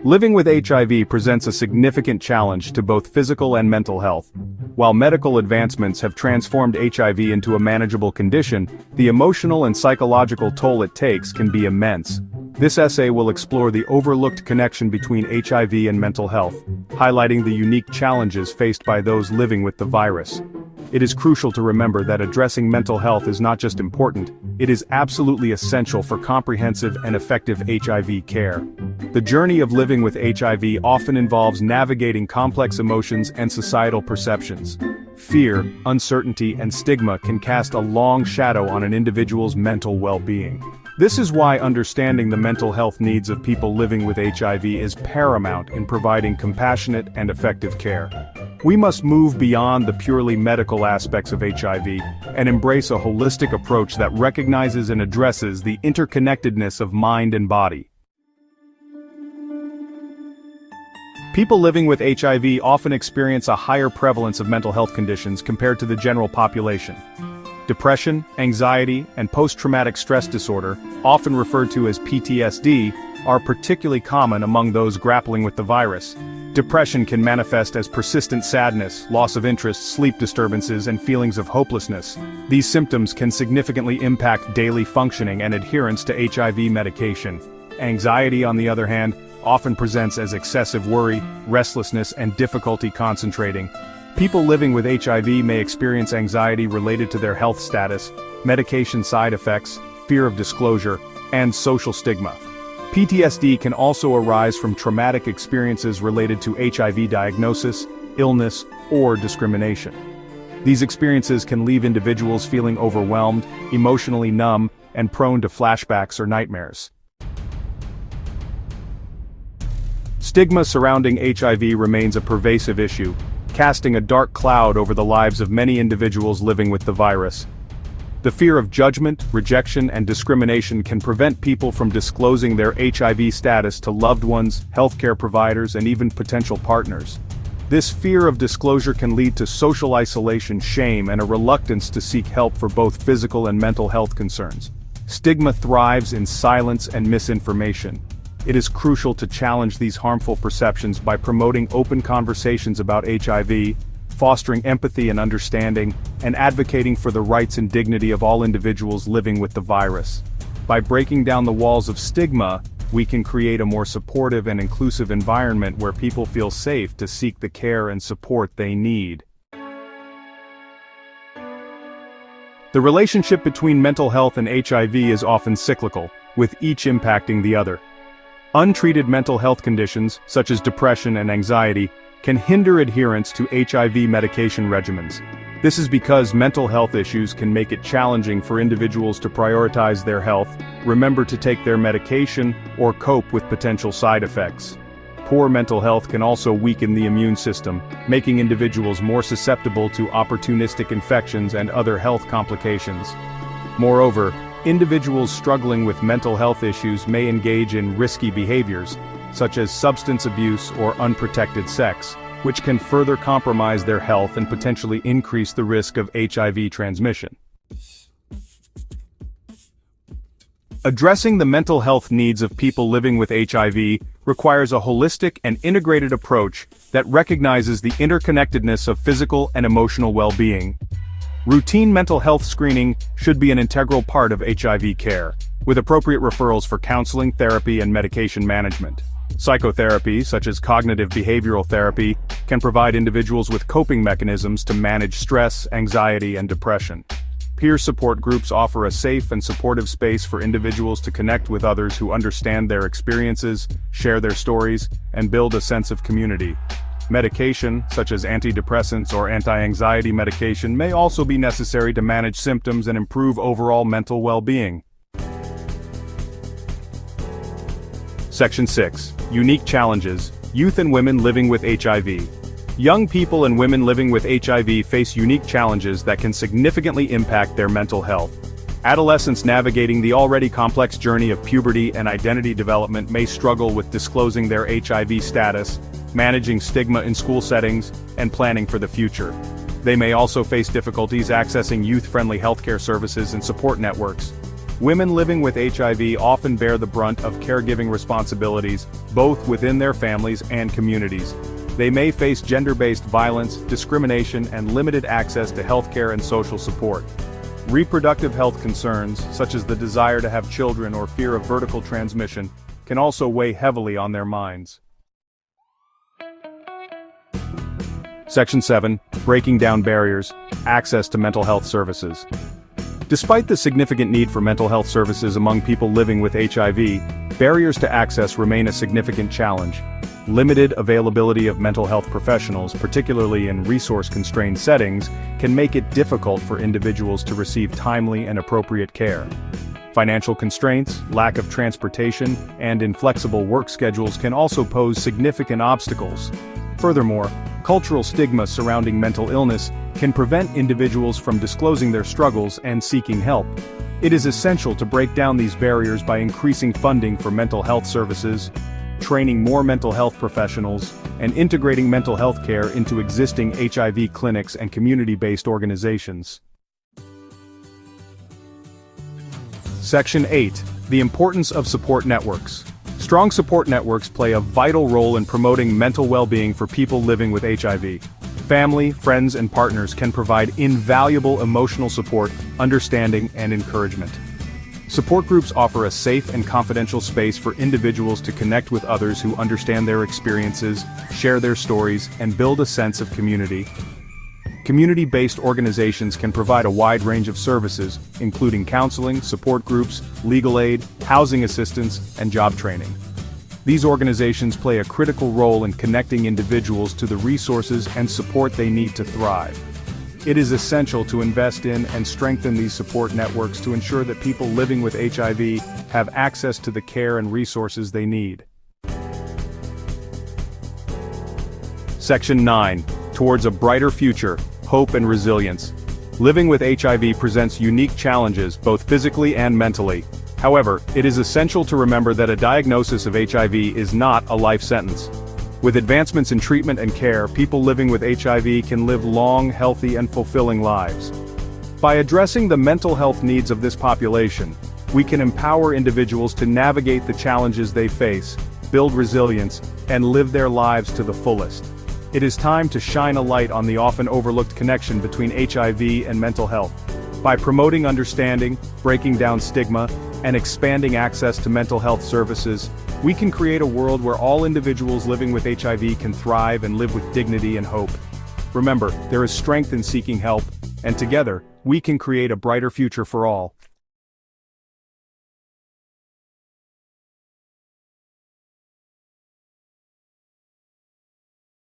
Living with HIV presents a significant challenge to both physical and mental health. While medical advancements have transformed HIV into a manageable condition, the emotional and psychological toll it takes can be immense. This essay will explore the overlooked connection between HIV and mental health, highlighting the unique challenges faced by those living with the virus. It is crucial to remember that addressing mental health is not just important, it is absolutely essential for comprehensive and effective HIV care. The journey of living with HIV often involves navigating complex emotions and societal perceptions. Fear, uncertainty, and stigma can cast a long shadow on an individual's mental well-being. This is why understanding the mental health needs of people living with HIV is paramount in providing compassionate and effective care. We must move beyond the purely medical aspects of HIV and embrace a holistic approach that recognizes and addresses the interconnectedness of mind and body. People living with HIV often experience a higher prevalence of mental health conditions compared to the general population. Depression, anxiety, and post-traumatic stress disorder, often referred to as PTSD, are particularly common among those grappling with the virus. Depression can manifest as persistent sadness, loss of interest, sleep disturbances, and feelings of hopelessness. These symptoms can significantly impact daily functioning and adherence to HIV medication. Anxiety, on the other hand, often presents as excessive worry, restlessness, and difficulty concentrating. People living with HIV may experience anxiety related to their health status, medication side effects, fear of disclosure, and social stigma. PTSD can also arise from traumatic experiences related to HIV diagnosis, illness, or discrimination. These experiences can leave individuals feeling overwhelmed, emotionally numb, and prone to flashbacks or nightmares. Stigma surrounding HIV remains a pervasive issue, casting a dark cloud over the lives of many individuals living with the virus. The fear of judgment, rejection, and discrimination can prevent people from disclosing their HIV status to loved ones, healthcare providers, and even potential partners. This fear of disclosure can lead to social isolation, shame, and a reluctance to seek help for both physical and mental health concerns. Stigma thrives in silence and misinformation. It is crucial to challenge these harmful perceptions by promoting open conversations about HIV, fostering empathy and understanding, and advocating for the rights and dignity of all individuals living with the virus. By breaking down the walls of stigma, we can create a more supportive and inclusive environment where people feel safe to seek the care and support they need. The relationship between mental health and HIV is often cyclical, with each impacting the other. Untreated mental health conditions, such as depression and anxiety, can hinder adherence to HIV medication regimens. This is because mental health issues can make it challenging for individuals to prioritize their health, remember to take their medication, or cope with potential side effects. Poor mental health can also weaken the immune system, making individuals more susceptible to opportunistic infections and other health complications. Moreover, individuals struggling with mental health issues may engage in risky behaviors, such as substance abuse or unprotected sex, which can further compromise their health and potentially increase the risk of HIV transmission. Addressing the mental health needs of people living with HIV requires a holistic and integrated approach that recognizes the interconnectedness of physical and emotional well-being. Routine mental health screening should be an integral part of HIV care, with appropriate referrals for counseling, therapy, and medication management. Psychotherapy, such as cognitive behavioral therapy, can provide individuals with coping mechanisms to manage stress, anxiety, and depression. Peer support groups offer a safe and supportive space for individuals to connect with others who understand their experiences, share their stories, and build a sense of community. Medication, such as antidepressants or anti-anxiety medication, may also be necessary to manage symptoms and improve overall mental well-being. Section 6. Unique challenges. Youth and women living with HIV. Young people and women living with HIV face unique challenges that can significantly impact their mental health. Adolescents navigating the already complex journey of puberty and identity development may struggle with disclosing their HIV status, managing stigma in school settings, and planning for the future. They may also face difficulties accessing youth-friendly healthcare services and support networks. Women living with HIV often bear the brunt of caregiving responsibilities, both within their families and communities. They may face gender-based violence, discrimination, and limited access to healthcare and social support. Reproductive health concerns, such as the desire to have children or fear of vertical transmission, can also weigh heavily on their minds. Section 7. Breaking down barriers, access to mental health services. Despite the significant need for mental health services among people living with HIV, barriers to access remain a significant challenge. Limited availability of mental health professionals, particularly in resource-constrained settings, can make it difficult for individuals to receive timely and appropriate care. Financial constraints, lack of transportation, and inflexible work schedules can also pose significant obstacles. Furthermore, cultural stigma surrounding mental illness can prevent individuals from disclosing their struggles and seeking help. It is essential to break down these barriers by increasing funding for mental health services, training more mental health professionals, and integrating mental health care into existing HIV clinics and community-based organizations. Section 8. The importance of support networks. Strong support networks play a vital role in promoting mental well-being for people living with HIV. Family, friends, and partners can provide invaluable emotional support, understanding, and encouragement. Support groups offer a safe and confidential space for individuals to connect with others who understand their experiences, share their stories, and build a sense of community. Community-based organizations can provide a wide range of services, including counseling, support groups, legal aid, housing assistance, and job training. These organizations play a critical role in connecting individuals to the resources and support they need to thrive. It is essential to invest in and strengthen these support networks to ensure that people living with HIV have access to the care and resources they need. Section 9. Towards a brighter future, hope and resilience. Living with HIV presents unique challenges, both physically and mentally. However, it is essential to remember that a diagnosis of HIV is not a life sentence. With advancements in treatment and care, people living with HIV can live long, healthy, and fulfilling lives. By addressing the mental health needs of this population, we can empower individuals to navigate the challenges they face, build resilience, and live their lives to the fullest. It is time to shine a light on the often overlooked connection between HIV and mental health. By promoting understanding, breaking down stigma, and expanding access to mental health services, we can create a world where all individuals living with HIV can thrive and live with dignity and hope. Remember, there is strength in seeking help, and together, we can create a brighter future for all.